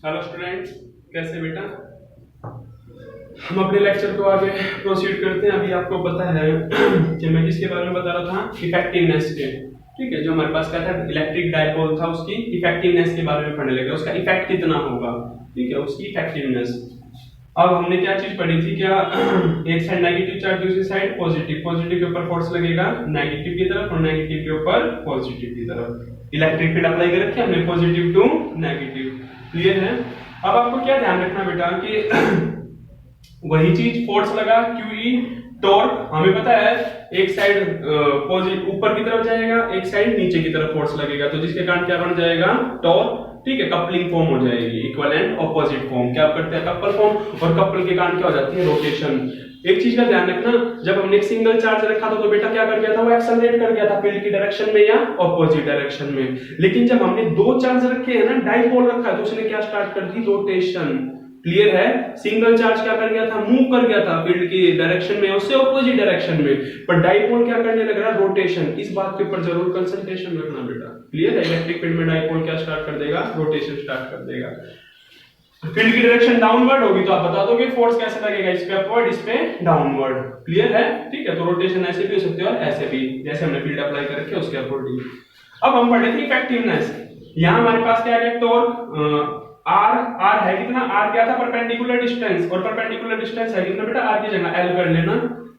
Hello students, कैसे बेटा। हम अपने लेक्चर को आगे प्रोसीड करते हैं। अभी आपको पता है कि मैं किसके बारे में बता रहा था, इफेक्टिवनेस के। ठीक है, जो हमारे पास क्या था, इलेक्ट्रिक डायपोल था, उसकी इफेक्टिवनेस के बारे में पढ़ने लगे, उसका इफेक्ट कितना होगा। ठीक है, उसकी इफेक्टिवनेस। अब हमने क्या चीज पढ़ी थी, क्या एक साइड नेगेटिव चार्ज, दूसरी साइड पॉजिटिव। पॉजिटिव के ऊपर फोर्स लगेगा नेगेटिव की तरफ और नेगेटिव के ऊपर पॉजिटिव की तरफ। इलेक्ट्रिक फील्ड अप्लाई कर रखे हमने, पॉजिटिव टू नेगेटिव। क्लियर है। अब आपको क्या ध्यान रखना बेटा कि वही चीज फोर्स लगा QE टॉर्क, हमें पता है एक साइड पॉजिटिव ऊपर की तरफ जाएगा, एक साइड नीचे की तरफ फोर्स लगेगा, तो जिसके कारण क्या बन जाएगा, टॉर्क। ठीक है, कपलिंग फॉर्म हो जाएगी, इक्विवेलेंट ऑपोजिट फॉर्म। क्या करते हैं, कपल फॉर्म, और कपल के कारण क्या हो जाती है, रोटेशन। एक चीज का ध्यान रखना, जब हमने एक सिंगल चार्ज रखा था तो बेटा क्या कर गया था, वो एक्सेलरेट कर गया था फील्ड की डायरेक्शन में या ऑपोजिट डायरेक्शन में। लेकिन जब हमने दो चार्ज रखे हैं ना, डाइपोल रखा है, तो उसने क्या स्टार्ट कर दी, रोटेशन। क्लियर है। सिंगल चार्ज क्या कर गया था, मूव कर गया था फील्ड की डायरेक्शन में, उससे ऑपोजिट डायरेक्शन में। पर डाइपोल क्या करने लग रहा, रोटेशन। इस बात के ऊपर जरूर कंसंट्रेशन रखना बेटा। क्लियर है। इलेक्ट्रिक फील्ड में डाइपोल क्या स्टार्ट कर देगा, रोटेशन स्टार्ट कर देगा। फील्ड की डायरेक्शन डाउनवर्ड होगी तो आप बता दोगे फोर्स कैसे लगेगा, इस पे अपवर्ड, इस पे डाउनवर्ड। क्लियर है। ठीक है, तो रोटेशन ऐसे भी हो सकती है और ऐसे भी, जैसे हमने फील्ड अप्लाई कर रखी है उसके अकॉर्डिंग। अब हम पढ़े थे इफेक्टिवनेस। यहां हमारे पास क्या है, टॉर्क R है कितना, R क्या था, परपेंडिकुलर डिस्टेंस, और परपेंडिकुलर डिस्टेंस है कितना बेटा, R की जगह L कर लेना,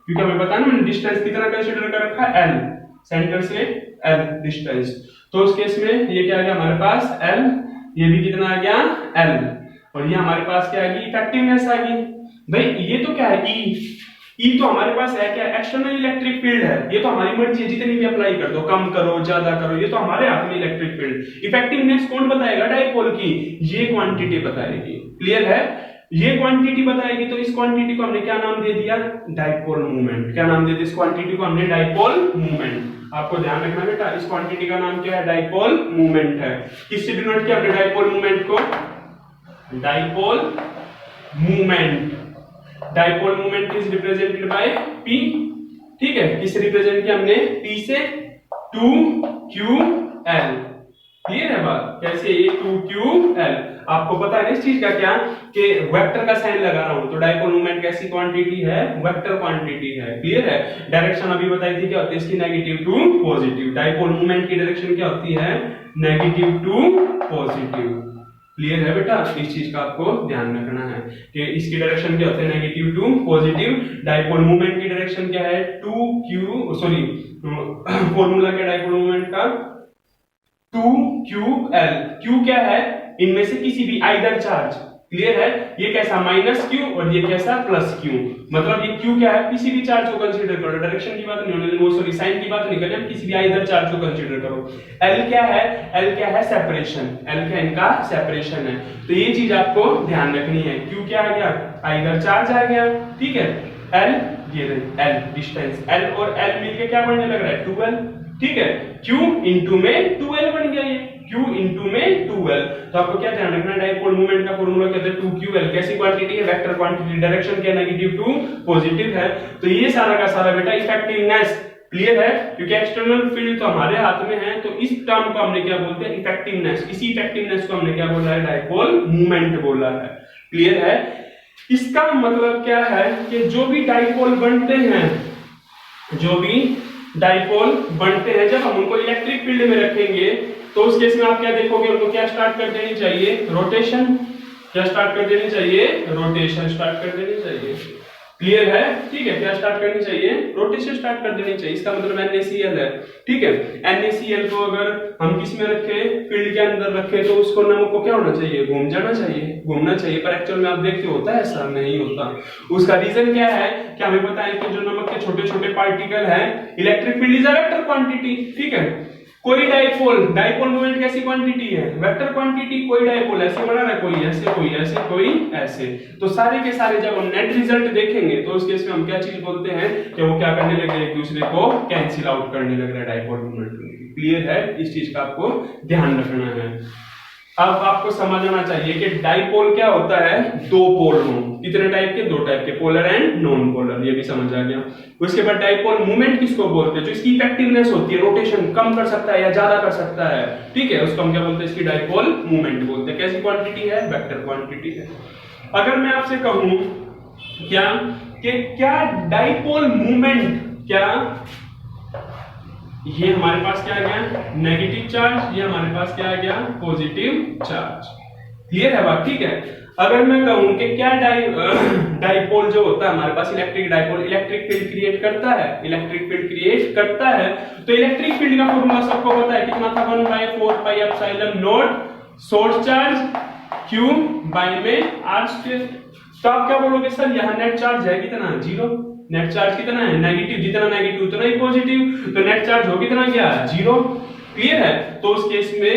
क्योंकि हमें पता है ना, मैंने डिस्टेंस कितना कंसीडर कर रखा है, L, सेंटर से L डिस्टेंस। तो उस केस में ये क्या आ गया हमारे पास, L, ये भी कितना आ गया, L, और ये हमारे पास क्या आएगी, इफेक्टिवनेस आ गई। भाई ये तो क्या है, E तो हमारे पास है क्या, एक्सटर्नल इलेक्ट्रिक फील्ड है। ये तो हमारी मर्जी है, जितनी भी अप्लाई कर दो, कम करो ज्यादा करो, ये तो हमारे हाथ में इलेक्ट्रिक फील्ड। इफेक्टिवनेस कौन बताएगा, डाइपोल की ये क्वांटिटी बताएगी। क्लियर है। ये क्वांटिटी बताएगी, तो इस क्वांटिटी को हमने क्या नाम दे दिया, डाइपोल मोमेंट। क्या नाम दे दिया इस क्वांटिटी को हमने, डाइपोल मोमेंट। आपको ध्यान रखना बेटा, इस क्वांटिटी का नाम क्या है, डाइपोल मोमेंट है। किससे डिनोट किया हमने डाइपोल मोमेंट को, dipole moment. Dipole moment is represented by P। ठीक है, किससे रिप्रेजेंट किया हमने, P से 2QL। क्लियर है बात, कैसे, ये 2QL। आपको पता है ना इस चीज का क्या, कि वेक्टर का साइन लगा रहा हूं, तो डाइपोल मोमेंट कैसी क्वांटिटी है, वेक्टर क्वांटिटी है। क्लियर है। डायरेक्शन अभी बताई थी क्या होती है इसकी, negative to positive. Dipole moment की डायरेक्शन क्या होती है, नेगेटिव टू पॉजिटिव। क्लियर है बेटा, इस चीज का आपको ध्यान रखना है कि इसकी डायरेक्शन क्या होती है, negative to positive. Dipole moment की डायरेक्शन क्या है, 2Q, सॉरी फॉर्मूला क्या डाइपोल मोमेंट का, 2QL। Q क्या है, इनमें से किसी भी आइदर चार्ज। क्लियर है। ये कैसा, -Q, और ये कैसा, +Q। मतलब ये Q क्या है, किसी भी चार्ज को कंसीडर करो, डायरेक्शन की बात नहीं, वो सॉरी साइन की बात नहीं करें, हम किसी भी आइदर चार्ज को कंसीडर करो। L क्या है, L क्या है, सेपरेशन। L क्या इनका सेपरेशन है, तो ये चीज आपको ध्यान रखनी है। Q क्या आ गया, आइदर चार्ज आ गया। ठीक है। L, ये L डिस्टेंस, L और L मिलके क्या बनने लग रहा है, 2L। ठीक है, Q इंटू में 2L बन गया, ये Q इंटू में 2L। तो आपको क्या ध्यान रखना है, डाइपोल मोमेंट का फॉर्मूला कहते हैं 2QL। कैसी क्वांटिटी है, वेक्टर क्वांटिटी, डायरेक्शन क्या, नेगेटिव टू पॉजिटिव है। तो ये सारा का सारा बेटा इफेक्टिवनेस। क्लियर है, क्योंकि एक्सटर्नल फील्ड तो हमारे हाथ में है, तो इस टर्म को हमने क्या बोलते हैं, इफेक्टिवनेस। इसी इफेक्टिवनेस को हमने क्या बोला है, डाइपोल मोमेंट बोला है। क्लियर है। इसका मतलब क्या है कि जो भी डाइपोल बनते हैं, जो भी डाइपोल बनते हैं, जब हम उनको इलेक्ट्रिक फील्ड में रखेंगे, तो उस केस में आप क्या देखोगे, उनको क्या स्टार्ट कर देनी चाहिए, रोटेशन। क्या स्टार्ट कर देनी चाहिए, रोटेशन स्टार्ट कर देनी चाहिए। क्लियर है। ठीक है, क्या स्टार्ट करनी चाहिए, रोटेशन स्टार्ट कर देनी चाहिए। इसका मतलब NaCl है। ठीक है, NaCl को अगर हम किस में रखे, फील्ड के अंदर रखे, तो उसको नमक को क्या होना चाहिए, घूम जाना चाहिए, घूमना चाहिए। पर एक्चुअल में आप देखते होता है ऐसा नहीं होता। उसका रीजन क्या है कि हमें पता है कि जो नमक के छोटे छोटे पार्टिकल हैं, electric field is a vector quantity. ठीक है, कोई डाइपोल मोमेंट कैसी क्वांटिटी है, वेक्टर क्वांटिटी। कोई डाइपोल ऐसे बना रहा है, कोई ऐसे, कोई ऐसे, कोई ऐसे। तो सारे के सारे जब हम नेट रिजल्ट देखेंगे, तो उस केस में हम क्या चीज बोलते हैं कि वो क्या करने लगे, एक दूसरे को कैंसिल आउट करने लग रहा है, डाइपोल मोमेंट। क्लियर है, इस चीज का आपको ध्यान रखना है। अब आपको समझ आना चाहिए कि डाइपोल क्या होता है, दो पोल हों, कितने टाइप के, दो टाइप के, पोलर एंड नॉन पोलर, ये भी समझ आ गया। उसके बाद डाइपोल मूवमेंट किसको बोलते हैं, जो इसकी इफेक्टिवनेस होती है, रोटेशन कम कर सकता है या ज्यादा कर सकता है, ठीक है, उसको हम क्या बोलते हैं, इसकी डाइपोल मूवमेंट बोलते हैं। कैसी क्वांटिटी है, वेक्टर क्वांटिटी है। अगर मैं आपसे कहूं क्या डाइपोल मूवमेंट, क्या ये हमारे पास क्या आ गया, नेगेटिव चार्ज, ये हमारे पास क्या आ गया, पॉजिटिव चार्ज। क्लियर है बात, ठीक है। अगर मैं कहूं कि क्या डाइपोल जो होता है हमारे पास, electric dipole electric field create करता है, इलेक्ट्रिक फील्ड क्रिएट करता है, तो इलेक्ट्रिक फील्ड का फॉर्मूला सबको पता है, कितना था, 1/4πε0 सोर्स चार्ज Q बाय में R स्क्वायर। तो आप क्या बोलोगे, सर यहाँ नेट चार्ज है कितना, 0, नेट चार्ज कितना है, नेगेटिव, जितना नेगेटिव उतना ही पॉजिटिव, तो नेट चार्ज हो कितना गया, 0। क्लियर है। तो उस केस में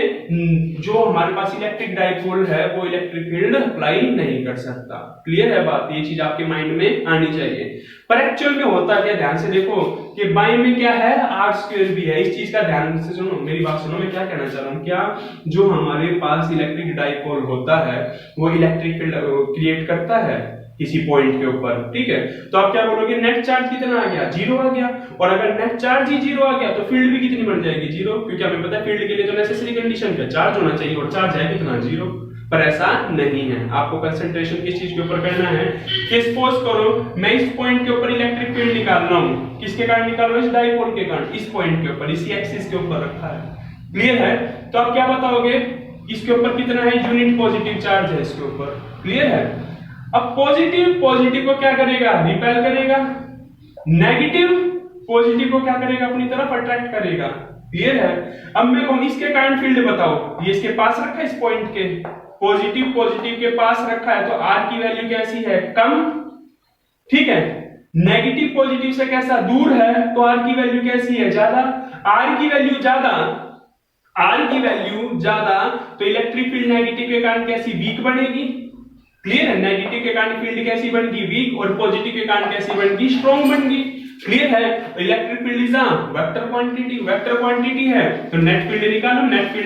जो हमारे पास इलेक्ट्रिक डाइपोल है वो इलेक्ट्रिक फील्ड अप्लाई नहीं कर सकता। क्लियर है बात, ये चीज आपके माइंड में आनी चाहिए। पर एक्चुअल में होता क्या, ध्यान से देखो कि बाई में क्या है, आर स्क्वायर भी है। इस चीज का ध्यान से सुनो, मेरी बात सुनो, मैं क्या कहना चाह रहा हूँ, क्या जो हमारे पास इलेक्ट्रिक डाइपोल होता है वो इलेक्ट्रिक फील्ड क्रिएट करता है किसी पॉइंट के ऊपर, ठीक है। तो आप क्या बोलोगे, नेट चार्ज कितना आ गया, 0 आ गया। और अगर नेट चार्ज ही 0 आ गया तो फील्ड भी कितनी बन जाएगी, 0, क्योंकि हमें पता है फील्ड के लिए तो नेसेसरी कंडीशन क्या, चार्ज होना चाहिए, और चार्ज है कितना, 0। पर ऐसा नहीं है। आपको कंसंट्रेशन किस चीज के ऊपर करना है, कि सपोज करो मैं इस पॉइंट के ऊपर इलेक्ट्रिक फील्ड निकाल रहा हूं, किसके कारण निकाल रहा हूं, इस डाइपोल के कारण, इस पॉइंट के ऊपर, इसी एक्सिस के ऊपर रखा है। क्लियर है। तो आप क्या बताओगे, इसके ऊपर कितना है, यूनिट पॉजिटिव चार्ज है इसके ऊपर। क्लियर है। अब पॉजिटिव को क्या करेगा, रिपेल करेगा, नेगेटिव पॉजिटिव को क्या करेगा, अपनी तरफ अट्रैक्ट करेगा। क्लियर है। अब मैं कहूं इसके कारण फील्ड बताओ, ये इसके पास रखा है, इस पॉइंट के पॉजिटिव के पास रखा है, तो आर की वैल्यू कैसी है, कम, ठीक है। नेगेटिव पॉजिटिव से कैसा, दूर है, तो आर की वैल्यू कैसी है, ज्यादा। आर की वैल्यू ज्यादा, तो इलेक्ट्रिक फील्ड नेगेटिव के कारण कैसी, वीक बनेगी। क्लियर है। नेगेटिव के कारण फील्ड कैसी बनेगी, वीक, और पॉजिटिव के कारण कैसी बनेगी, स्ट्रॉन्ग बनेगी। क्लियर है। Electric field is vector quantity है, तो नेट फील्ड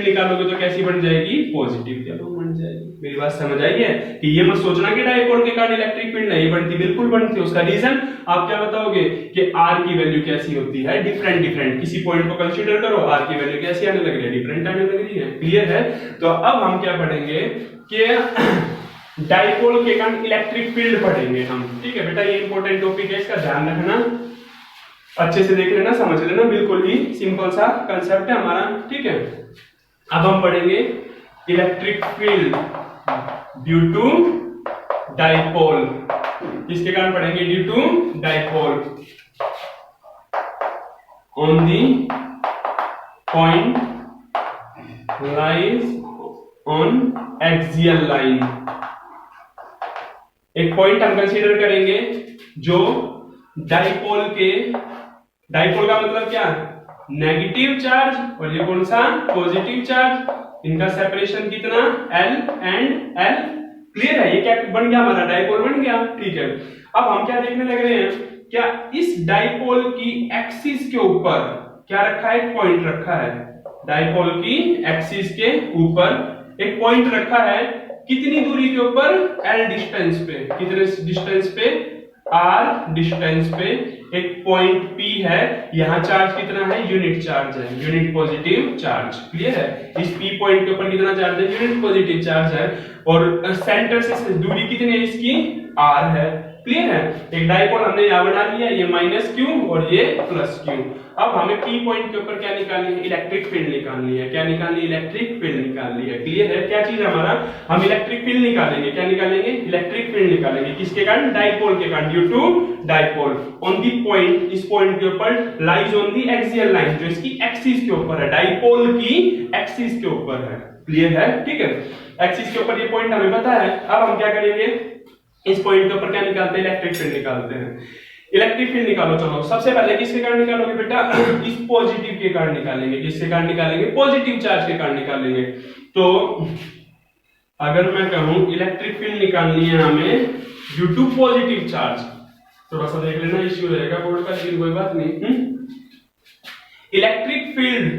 निकालोगे तो कैसी बन जाएगी, पॉजिटिव बन जाएगी। मेरी बात समझ आई है कि ये मत सोचना कि डाइपोल के कारण इलेक्ट्रिक फील्ड नहीं बनती, बिल्कुल बनती है। उसका रीजन आप क्या बताओगे कि आर की वैल्यू कैसी होती है, डिफरेंट। किसी पॉइंट को कंसीडर करो, आर की वैल्यू कैसी आने लग रही है, डिफरेंट आने लग रही है। क्लियर है। तो अब हम क्या पढ़ेंगे कि डाइपोल के कारण इलेक्ट्रिक फील्ड पढ़ेंगे हम, ठीक है बेटा। ये इंपॉर्टेंट टॉपिक है, इसका ध्यान रखना, अच्छे से देख लेना, समझ लेना, बिल्कुल ही सिंपल सा कंसेप्ट है हमारा, ठीक है। अब हम पढ़ेंगे electric field due to dipole. किसके कारण पढ़ेंगे, due to dipole on the point lies on axial line. एक पॉइंट हम कंसीडर करेंगे जो डाइपोल का मतलब क्या, नेगेटिव चार्ज, और ये कौन सा, पॉजिटिव चार्ज। इनका सेपरेशन कितना, L एंड L। क्लियर है। ये क्या बन गया, हमारा डाइपोल बन गया, ठीक है। अब हम क्या देखने लग रहे हैं, क्या इस डाइपोल की एक्सिस के ऊपर क्या रखा है, एक पॉइंट रखा है। डाइपोल की एक्सिस के ऊपर एक पॉइंट रखा है, कितनी दूरी के ऊपर, L डिस्टेंस पे, कितने डिस्टेंस पे, R डिस्टेंस पे एक पॉइंट P है। यहां चार्ज कितना है, यूनिट चार्ज है, यूनिट पॉजिटिव चार्ज। क्लियर है। इस P पॉइंट के ऊपर कितना चार्ज है, यूनिट पॉजिटिव चार्ज है, और सेंटर से दूरी कितनी है इसकी, R है। क्लियर है। एक डाइपोल हमने यहां बना लिया, ये -Q और ये +Q। अब हमें P पॉइंट के ऊपर क्या निकालनी है, इलेक्ट्रिक फील्ड निकालनी है। क्या निकालनी है, इलेक्ट्रिक फील्ड निकालनी है। क्लियर है। क्या चीज हमारा, हम इलेक्ट्रिक फील्ड निकालेंगे। क्या निकालेंगे, इलेक्ट्रिक फील्ड निकालेंगे। किसके कारण, डाइपोल के कारण, due to dipole on the point, इस पॉइंट के ऊपर lies on the axial line, जो इसकी एक्सिस के ऊपर है, डाइपोल की एक्सिस के ऊपर है। क्लियर है, ठीक है। एक्सिस के ऊपर ये पॉइंट हमें पता है। अब हम क्या करेंगे, इस पॉइंट के ऊपर क्या निकालते हैं, इलेक्ट्रिक फील्ड निकालते हैं। इलेक्ट्रिक फील्ड निकालो। चलो सबसे पहले किसके कारण निकालोगे बेटा, इस पॉजिटिव के कारण निकालेंगे। किसके कारण निकालेंगे, पॉजिटिव चार्ज के कारण निकालेंगे। तो अगर मैं कहूं इलेक्ट्रिक फील्ड निकालनी है हमें ड्यू टू पॉजिटिव चार्ज, थोड़ा सा देख लेना, इश्यू रहेगा बोर्ड का, लेकिन कोई बात नहीं। Electric field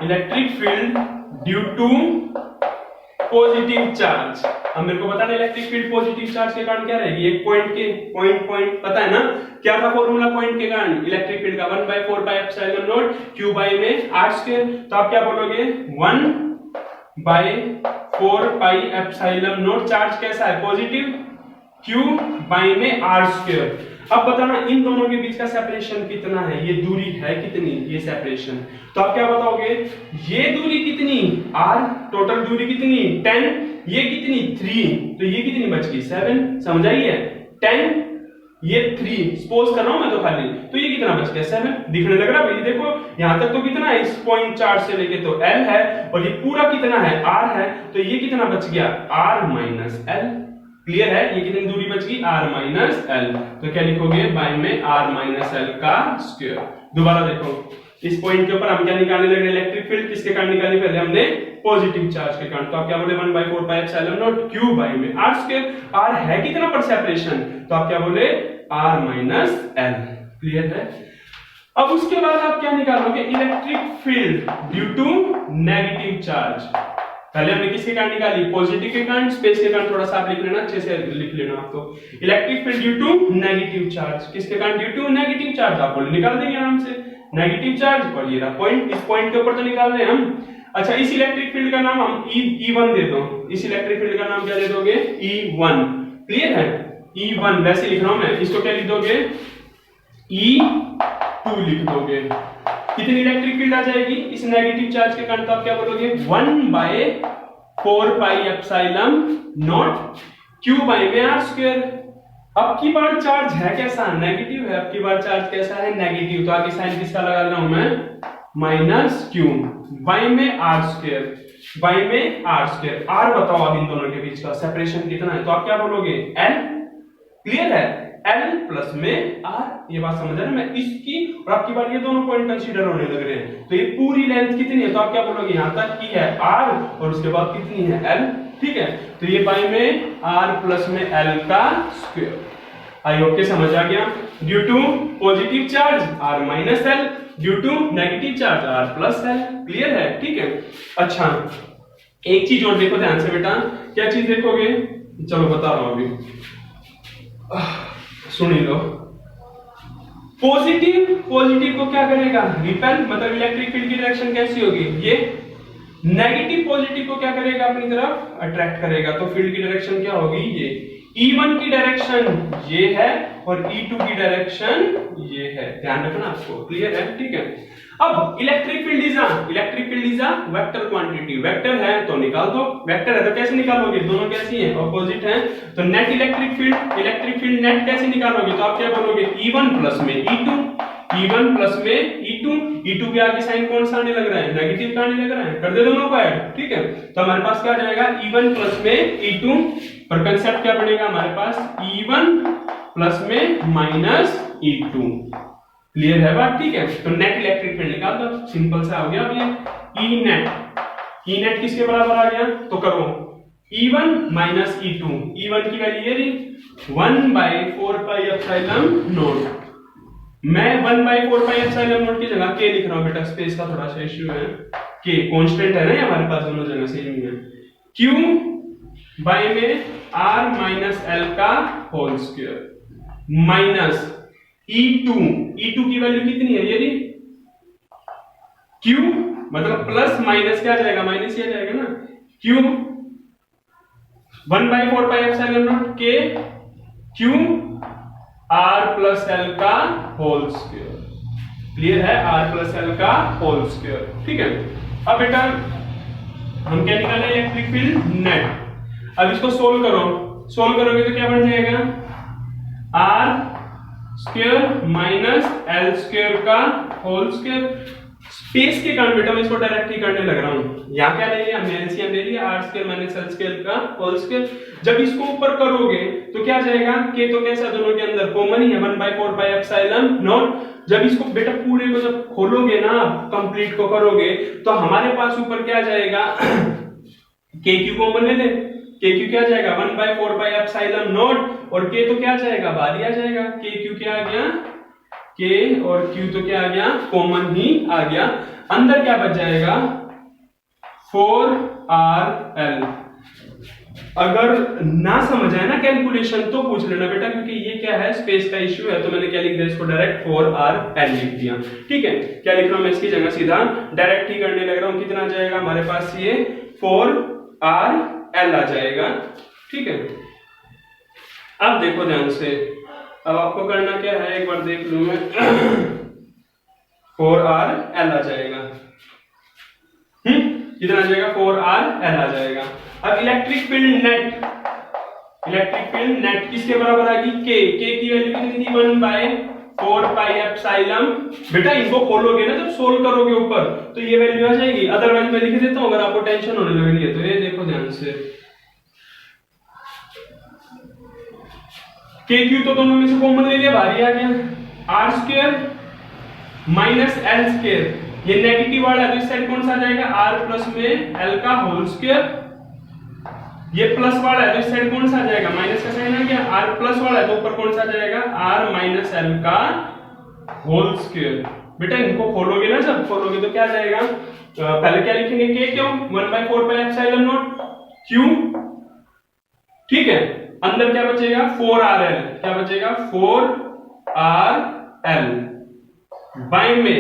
electric field due to positive charge. अब मेरे को पता है इलेक्ट्रिक फील्ड पॉजिटिव चार्ज के कारण क्या रहेगी, एक पॉइंट के पॉइंट पता है ना क्या था फॉर्मूला पॉइंट के कारण, इलेक्ट्रिक फील्ड का 1/4 pi epsilon naught q by में r स्क्वायर। तो आप क्या बोलोगे 1/4 पाई एप्सिलॉन नॉट, चार्ज कैसा है पॉजिटिव, q बाई में r स्क्वायर। अब बताना इन दोनों के बीच का सेपरेशन कितना है, ये दूरी है कितनी, ये सेपरेशन। तो आप क्या बताओगे, ये दूरी कितनी r, टोटल दूरी कितनी 10, ये कितनी 3, तो ये कितनी बच गई 7, समझ आई है 10, ये 3 सपोज कर रहा हूं मैं तो खाली, तो ये कितना बच गया 7, दिखने लग रहा है देखो यहां तक तो कितना है, इस पॉइंट चार्ज से लेके तो L है और ये पूरा कितना है R है, तो ये कितना बच गया R माइनस L। क्लियर है, ये कितनी दूरी बच गई R माइनस L। तो क्या लिखोगे बाई में R माइनस L का स्क्वायर। दोबारा देखो इस पॉइंट के ऊपर हम क्या निकालने लगे, इलेक्ट्रिक फील्ड किसके कारण निकाली, पहले हमने पॉजिटिव चार्ज के कारण। तो आप क्या बोले 1/4 pi epsilon naught q by में r स्क्वायर। r है कितना पर सेपरेशन, तो आप क्या बोले r माइनस l। क्लियर है। अब उसके बाद आप क्या निकालोगे, electric field due to negative charge. पहले हमने किसके कारण निकाली, पॉजिटिव के कारण, स्पेस के कारण थोड़ा सा आप लिख लेना, अच्छे से लिख लेना आपको। Electric field due to negative charge, किसके कारण, ड्यू टू नेगेटिव चार्ज। आप निकाल देंगे आराम से नेगेटिव चार्ज, और ये रहा पॉइंट, इस पॉइंट के ऊपर तो निकाल रहे हैं हम। अच्छा, इस इलेक्ट्रिक फील्ड का नाम हम E1 दे दो, इस इलेक्ट्रिक फील्ड का नाम क्या दे दोगे E1। क्लियर है, E1 वैसे लिख रहा हूं मैं, इसको क्या लिख दोगे E2 लिख दोगे। कितनी इलेक्ट्रिक फील्ड आ जाएगी इस नेगेटिव चार्ज के कारण, तो आप क्या बोलोगे 1/4 pi epsilon naught q by में r स्क्वायर। अब की बार चार्ज है कैसा, नेगेटिव है, अब की बार चार्ज कैसा है नेगेटिव, तो आगे साइन किसका लगा रहा हूं मैं माइनस q बाई में r स्क्वायर, बाई में r स्क्वायर। r बताओ अब इन दोनों के बीच का सेपरेशन कितना है, तो आप क्या बोलोगे l। क्लियर है, L प्लस में R, ये बात समझ रहे हैं। मैं इसकी और आपकी बार ये दोनों पॉइंट कंसीडर होने लग रहे हैं, तो ये पूरी लेंथ कितनी है, तो आप क्या बोलोगे यहां तक की है R और उसके बाद कितनी है L। ठीक है, तो ये बाई में R प्लस में L का स्क्वायर। आई होप के समझ आ गया। Due to positive charge R minus L, due to negative charge R plus L। Clear है, ठीक है। अच्छा, एक चीज और देखो ध्यान से बेटा, क्या चीज देखोगे, चलो बता रहा हूं अभी, सुन लो। पॉजिटिव को क्या करेगा, रिपेल, मतलब इलेक्ट्रिक फील्ड की डायरेक्शन कैसी होगी, ये नेगेटिव पॉजिटिव को क्या करेगा, अपनी तरफ अट्रैक्ट करेगा। तो फील्ड की डायरेक्शन क्या होगी, ये E1 की डायरेक्शन ये है और E2 की डायरेक्शन ये है, ध्यान रखना आपको। क्लियर है, ठीक है। अब electric field is a vector quantity, vector है तो निकाल दो, वेक्टर है तो कैसे निकालोगे, दोनों कैसी हैं ऑपोजिट हैं, तो नेट इलेक्ट्रिक फील्ड नेट कैसे निकालोगे, तो आप क्या बोलोगे E1 प्लस में E2, E1 प्लस में E2 के आगे साइन कौन सा आने लग रहा है, नेगेटिव का आने लग रहा है, कर दे दोनों को ऐड। ठीक है, तो हमारे पास क्या आ जाएगा E1 प्लस में E2, पर कंसेप्ट क्या बनेगा हमारे पास E1 प्लस में माइनस E2। क्लियर है बात, ठीक है। तो नेट इलेक्ट्रिक फील्ड निकाल दो, सिंपल सा हो गया। अब ये ई नेट किसके बराबर आ गया, तो करो E1 माइनस E2, E1 की वैल्यू ये रही 1/4 पाई एप्सिलॉन नॉट। मैं 1/4 पाई एप्सिलॉन नॉट की जगह k लिख रहा हूं बेटा, स्पेस का थोड़ा सा इश्यू है, k कांस्टेंट है ना हमारे पास, दोनों जगह सेम ही है। q बाई में r माइनस l का होल स्क्वायर माइनस E2 की वैल्यू कितनी है, ये Q, मतलब प्लस माइनस क्या जाएगा, माइनस ही जाएगा ना, Q 1/4 pi epsilon not K Q R plus L का होल स्क्वायर। क्लियर है, R प्लस L का होल स्क्वायर। ठीक है, अब बेटा हम क्या निकाले, इलेक्ट्रिक फील्ड नेट। अब इसको सोल्व करोगे तो क्या बन जाएगा R square minus L square का होल स्क्वायर। स्पेस के कारण बेटा मैं इसको डायरेक्ट ही करने लग रहा हूं, यहां क्या ले लिया हमने, एलसीएम ले लिया, R square minus L square का होल स्क्वायर। जब इसको ऊपर करोगे तो क्या जाएगा, k तो कैसा दोनों के अंदर कॉमन ही है 1/4 पाई एप्सिलॉन नॉट। जब इसको बेटा पूरे को जब खोलोगे ना, कंप्लीट को करोगे, तो हमारे पास ऊपर क्या जाएगा k क्यू कॉमन ले ले, k क्यू क्या जाएगा 1/4 पाई एप्सिलॉन नॉट, और k तो क्या जाएगा बाहर ही आ जाएगा, k क्यू क्या आ गया K और Q तो क्या आ गया, कॉमन ही आ गया। अंदर क्या बच जाएगा, 4RL। अगर ना समझ आए ना कैलकुलेशन तो पूछ लेना बेटा, क्योंकि ये क्या है, स्पेस का इश्यू है, तो मैंने क्या लिख दिया इसको, डायरेक्ट 4RL लिख दिया। ठीक है, क्या लिख रहा हूं मैं इसकी जगह, सीधा डायरेक्ट ही करने लग रहा हूं। कितना आ जाएगा हमारे पास, ये 4RL आ जाएगा। ठीक है, अब देखो ध्यान से, अब आपको करना क्या है, एक बार देख लूं मैं 4RL आ जाएगा। कितना आ जाएगा, 4RL आ जाएगा। अब electric field net, electric field net किसके बराबर आएगी, K की वैल्यू कितनी थी, 1/4 पाई एप्सिलॉन। बेटा इनको खोलोगे ना जब सोल्व करोगे ऊपर, तो ये वैल्यू आ जाएगी, अदरवाइज मैं लिख देता हूं अगर आपको टेंशन होने लग रही है तो। ये देखो ध्यान से, KQ तो दोनों में से कॉमन ले लिया, बाहर आ गया, R² माइनस L², ये नेगेटिव वाला है तो इस साइड कौन सा आ जाएगा, R प्लस में L का होल स्क्वायर। ये प्लस वाला है तो इस साइड कौन सा आ जाएगा, माइनस का साइन आ गया, R प्लस वाला है तो ऊपर कौन सा आ जाएगा, R माइनस L का होल स्क्वायर। बेटा इनको खोलोगे ना, जब खोलोगे तो क्या आ जाएगा, पहले क्या लिखेंगे, K क्यों, 1/4 पाई एप्सिलॉन नॉट Q। ठीक है, अंदर क्या बचेगा, 4RL, क्या बचेगा, 4RL बाय में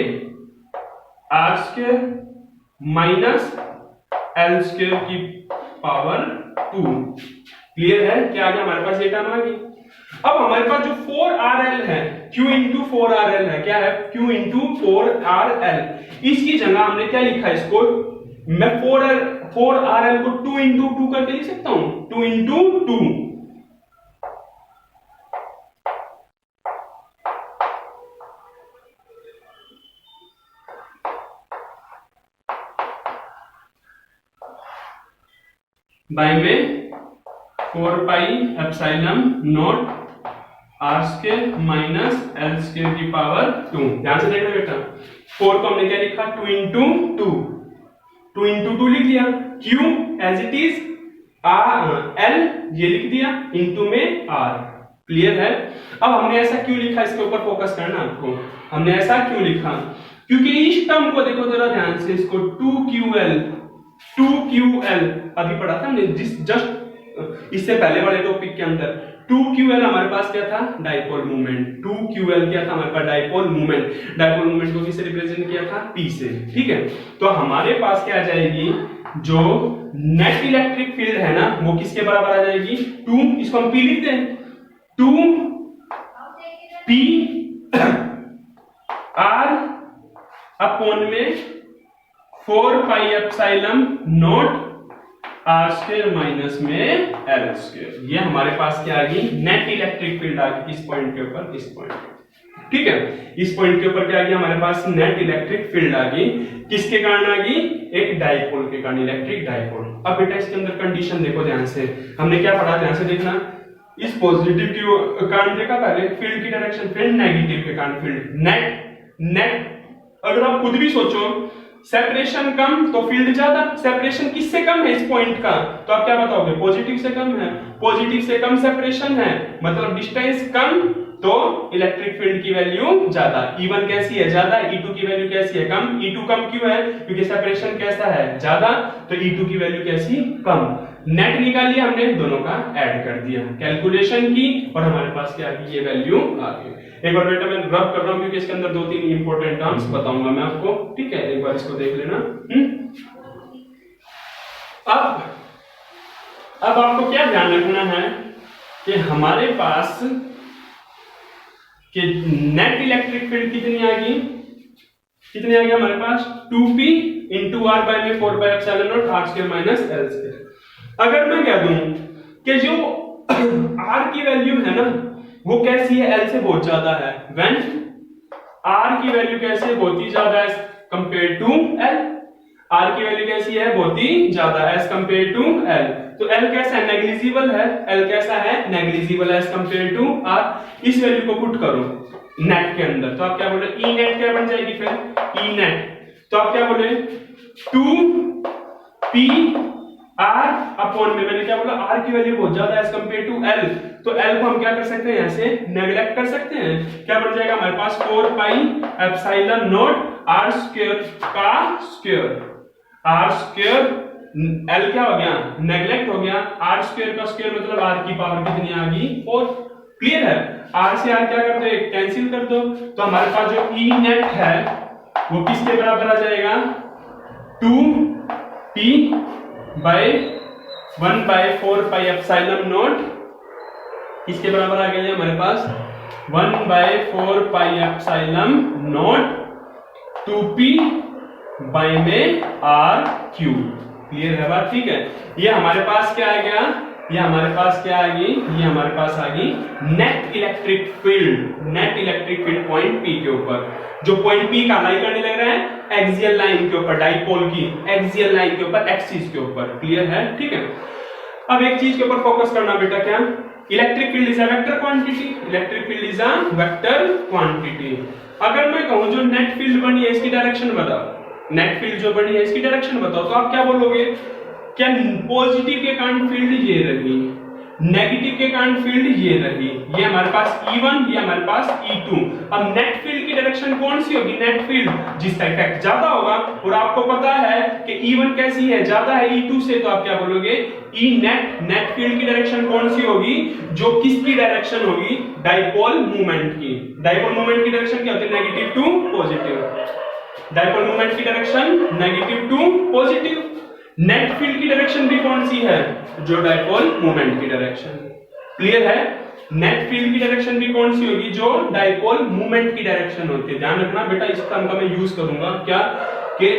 R² माइनस L² की पावर 2। क्लियर है, क्या आ गया हमारे पास, ये टर्म आ गई। अब हमारे पास जो 4RL है, Q इंटू 4RL है, क्या है, Q इंटू 4RL, इसकी जगह हमने क्या लिखा है इसको, मैं 4RL को 2 इंटू 2 करके लिख सकता हूं, 2 इंटू 2। बाय में 4 pi epsilon not R² minus L² की पावर 2। ध्यान से देखना बेटा, 4 को हमने क्या लिखा, 2 इंटू 2, 2 इंटू 2 लिख दिया, Q as it is, L ये लिख दिया, इंटू में R। क्लियर है। अब हमने ऐसा क्यों लिखा, इसके ऊपर फोकस करना आपको, हमने ऐसा क्यों लिखा, क्योंकि इस टर्म को देखो जरा ध्यान से, इसको 2QL अभी पढ़ा था हमने, जस्ट इससे पहले वाले टॉपिक के अंदर। 2QL हमारे पास क्या था, डाइपोल मूवमेंट। 2QL क्या था हमारे पास, डाइपोल मूवमेंट। डाइपोल मूवमेंट को किससे रिप्रेजेंट किया था, P से। ठीक है, तो हमारे पास क्या आ जाएगी, जो नेट इलेक्ट्रिक फील्ड है ना, वो किसके बराबर आ जाएगी, 2, इसको हम P लिखते हैं, 2P R अपॉन में 4 pi epsilon not R² minus में L²। ये हमारे पास क्या आ गई, नेट इलेक्ट्रिक फील्ड आ गई, इस पॉइंट के ऊपर, इस पॉइंट। ठीक है, इस पॉइंट के ऊपर क्या आ गया हमारे पास, नेट इलेक्ट्रिक फील्ड आ गई। किसके कारण आ गई, एक डाइपोल के कारण, इलेक्ट्रिक डाइपोल। अब बेटा इसके अंदर कंडीशन देखो ध्यान से, हमने क्या पढ़ा, ध्यान से देखना, इस पॉजिटिव के कारण देखा पहले, फील्ड की डायरेक्शन, फिर नेगेटिव के कारण फील्ड, नेट। अगर आप खुद भी सोचो, सेपरेशन कम तो फील्ड ज्यादा, सेपरेशन किससे कम है, इस पॉइंट का, तो आप क्या बताओगे, पॉजिटिव से कम है, पॉजिटिव से कम सेपरेशन है, मतलब डिस्टेंस कम, तो इलेक्ट्रिक फील्ड की वैल्यू ज्यादा। E1 कैसी है, ज्यादा, E2 की वैल्यू कैसी है, कम। E2 कम क्यों है, क्योंकि सेपरेशन कैसा है, ज्यादा, तो E2 की वैल्यू कैसी, कम। नेट निकाल लिया हमने, दोनों का ऐड कर दिया, कैलकुलेशन की, और हमारे पास क्या आ गई, ये वैल्यू आ गई। एक बार बेटा मैं रब कर रहा हूं, क्योंकि इसके अंदर 2-3 इंपॉर्टेंट टर्म्स बताऊंगा मैं आपको। ठीक है, एक बार इसको देख लेना। अब आपको क्या ध्यान रखना है कि हमारे पास कि नेट इलेक्ट्रिक फील्ड कितनी आ गई, हमारे पास 2P इंटू R बाय में 4 pi epsilon not R² minus L²। अगर मैं कह दूं कि जो R की वैल्यू है ना, वो कैसी है, L से बहुत ज्यादा है, व्हेन R की वैल्यू कैसे बहुत ही ज्यादा है कंपेयर टू L, R की वैल्यू कैसी है, बहुत ही ज्यादा एज कंपेयर टू L, तो L कैसा है, नेग्लिजिबल है, L कैसा है, negligible as compare to R। इस वैल्यू को पुट करो नेट के अंदर, तो आप क्या बोले, E नेट क्या बन जाएगी, फिर E नेट, तो आप क्या बोले, 2P R अपॉन में, मैंने क्या बोला, आर की वैल्यू बहुत ज्यादा है एज कंपेयर टू एल, तो एल को हम क्या कर सकते हैं, ऐसे नेग्लेक्ट कर सकते हैं। क्या बन जाएगा हमारे पास 4 pi epsilon naught R square का स्क्वायर, आर स्क्वायर एल क्या हो गया, नेग्लेक्ट हो गया, आर स्क्वायर का स्क्वायर मतलब आर की पावर कितनी आ गई 4। क्लियर है? आर से आर क्या कर दो, कैंसिल कर दो, तो हमारे पास जो ई नेट है वो किसके बराबर आ जाएगा, 2p bye 1/4 pi epsilon not, इसके बराबर आ गया हमारे पास 1/4 pi epsilon naught 2p by में आर क्यूब। क्लियर है बात? ठीक है, ये हमारे पास क्या आ गया, ये हमारे पास क्या आ गई, ये हमारे पास आ गई net electric field, net electric field point P के ऊपर, जो पॉइंट P का लाई करने लग रहा है एक्सियल लाइन के ऊपर, डाइपोल की एक्सियल लाइन के ऊपर, एक्सिस के ऊपर। क्लियर है? ठीक है, अब एक चीज के ऊपर फोकस करना बेटा, क्या, electric field is a vector quantity, electric field is a vector quantity. अगर मैं कहूं जो नेट फील्ड बनी है इसकी डायरेक्शन बताओ, नेट फील्ड जो बनी है इसकी डायरेक्शन बताओ, तो आप क्या बोलोगे, क्या पॉजिटिव के कारण फील्ड ये रही, नेगेटिव के कारण फील्ड ये रही, ये हमारे पास E1, ये हमारे पास E2। अब नेट फील्ड की डायरेक्शन कौन सी होगी, नेट फील्ड जिसका इफेक्ट ज्यादा होगा, और आपको पता है कि E1 कैसी है, ज्यादा है E2 से, तो आप क्या बोलोगे, E नेट, नेट फील्ड की डायरेक्शन कौन सी होगी, जो किसकी डायरेक्शन होगी, डाइपोल मूवमेंट की। डाइपोल मूवमेंट की डायरेक्शन क्या होती है, negative to positive, dipole movement की direction negative to positive. Net field की डायरेक्शन भी कौन सी है, जो डाइपोल मूवमेंट की डायरेक्शन। क्लियर है? नेट फील्ड की डायरेक्शन भी कौन सी होगी, जो डाइपोल मूवमेंट की डायरेक्शन होती है। ध्यान रखना बेटा, इस टर्म का मैं यूज करूंगा क्या, कि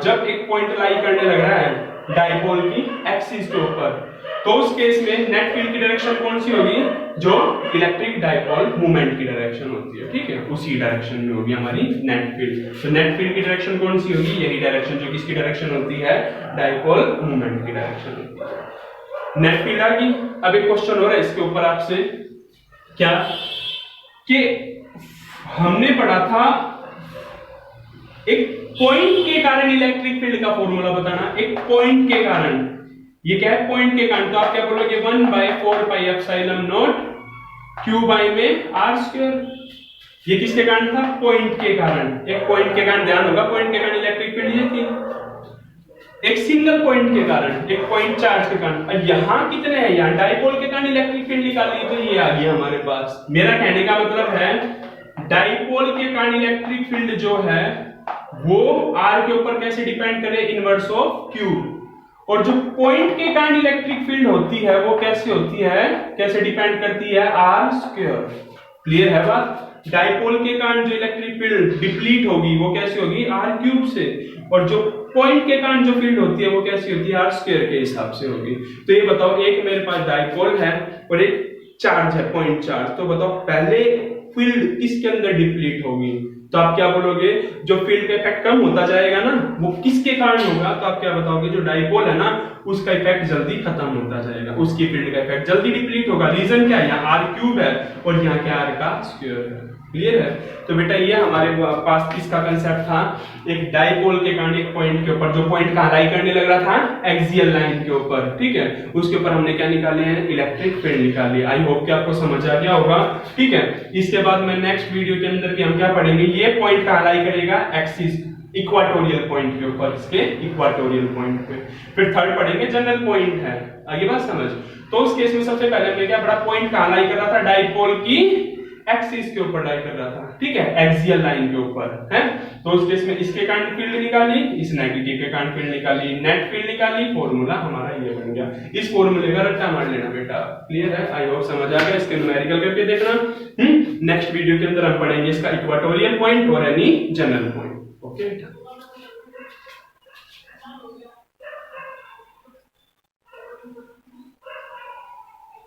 जब एक पॉइंट लाई करने लग रहा है डाइपोल की एक्सिस के ऊपर, तो उस केस में नेट फील्ड की डायरेक्शन कौन सी होगी, जो इलेक्ट्रिक डाइपोल मूवमेंट की डायरेक्शन होती है। ठीक है, उसी डायरेक्शन में होगी हमारी नेट फील्ड। तो नेट फील्ड की डायरेक्शन कौन सी होगी, यही डायरेक्शन जो किसकी डायरेक्शन होती है, डाइपोल मूवमेंट की डायरेक्शन होती है। नेट फील्ड आ गई। अब एक क्वेश्चन हो रहा है इसके ऊपर आपसे, क्या, कि हमने पढ़ा था एक पॉइंट के कारण इलेक्ट्रिक फील्ड का फॉर्मूला बताना, एक पॉइंट के कारण, ये क्या है, पॉइंट के कारण, तो आप क्या बोलोगे, 1/4 pi epsilon naught q by में आर स्क्वायर। ये किसके कारण था, पॉइंट के कारण। एक पॉइंट के कारण, ध्यान होगा, पॉइंट के कारण इलेक्ट्रिक फील्ड ये थी, एक सिंगल पॉइंट के कारण, एक पॉइंट चार्ज के कारण। और यहां कितने हैं, यहां डाइपोल के कारण इलेक्ट्रिक फील्ड निकाली, तो ये आ गया हमारे पास। मेरा कहने का मतलब है डाइपोल के कारण इलेक्ट्रिक फील्ड जो है वो आर के ऊपर कैसे डिपेंड करे, इनवर्स ऑफ क्यू। और जो पॉइंट के कारण इलेक्ट्रिक फील्ड होती है वो कैसे होती है, कैसे डिपेंड करती है, आर स्क्वायर। क्लियर है बात? डाइपोल के कारण जो इलेक्ट्रिक फील्ड डिप्लीट होगी वो कैसे होगी, आर क्यूब से, और जो पॉइंट के कारण जो फील्ड होती है वो कैसी होती है, आर स्क्वायर के हिसाब से होगी। तो ये बताओ, एक मेरे पास डाइपोल है और एक चार्ज है, पॉइंट चार्ज, तो बताओ पहले फील्ड किसके अंदर डिप्लीट होगी, तो आप क्या बोलोगे, जो फील्ड का इफेक्ट कम होता जाएगा ना, वो किसके कारण होगा, तो आप क्या बताओगे, जो डाइपोल है ना उसका इफेक्ट जल्दी खत्म होता जाएगा, उसकी फील्ड का इफेक्ट जल्दी डिप्लीट होगा। रीजन क्या है, यहाँ आर क्यूब है और यहाँ क्या, आर का स्क्वायर है। क्लियर है? तो बेटा ये हमारे पास किसका कंसेप्ट था, एक डाइपोल के कारण एक पॉइंट के ऊपर, जो पॉइंट कहां लाई करने लग रहा था, एक्सियल लाइन के ऊपर। ठीक है, उसके ऊपर हमने क्या निकाले हैं, इलेक्ट्रिक फील्ड निकाली। आई होप कि आपको समझ आ गया होगा। ठीक है, इसके बाद मैं नेक्स्ट वीडियो के अंदर भी हम क्या पढ़ेंगे, ये पॉइंट कहां लाई करेगा, एक्सिस, इक्वाटोरियल पॉइंट के ऊपर, इसके इक्वाटोरियल पॉइंट पे। फिर थर्ड पढ़ेंगे जनरल पॉइंट है, आगे बात समझ। तो उस केस में सबसे पहले हमने क्या पढ़ा, पॉइंट कहां लाई कर रहा था, डाइपोल की एक्सिस के ऊपर लाई कर रहा था। ठीक है, एक्सियल लाइन के ऊपर है। तो उस केस में इसके कारण फील्ड निकाली, इस नेगेटिव के कारण फील्ड निकाली, नेट फील्ड निकाली, फॉर्मूला हमारा ये बन गया। इस फॉर्मूले का रट्टा मार लेना बेटा। क्लियर है? आई होप समझ आ गया। इसके न्यूमेरिकल करके देखना। नेक्स्ट वीडियो के अंदर हम पढ़ेंगे इसका इक्वाटोरियल पॉइंट और एनी जनरल पॉइंट। ओके बेटा।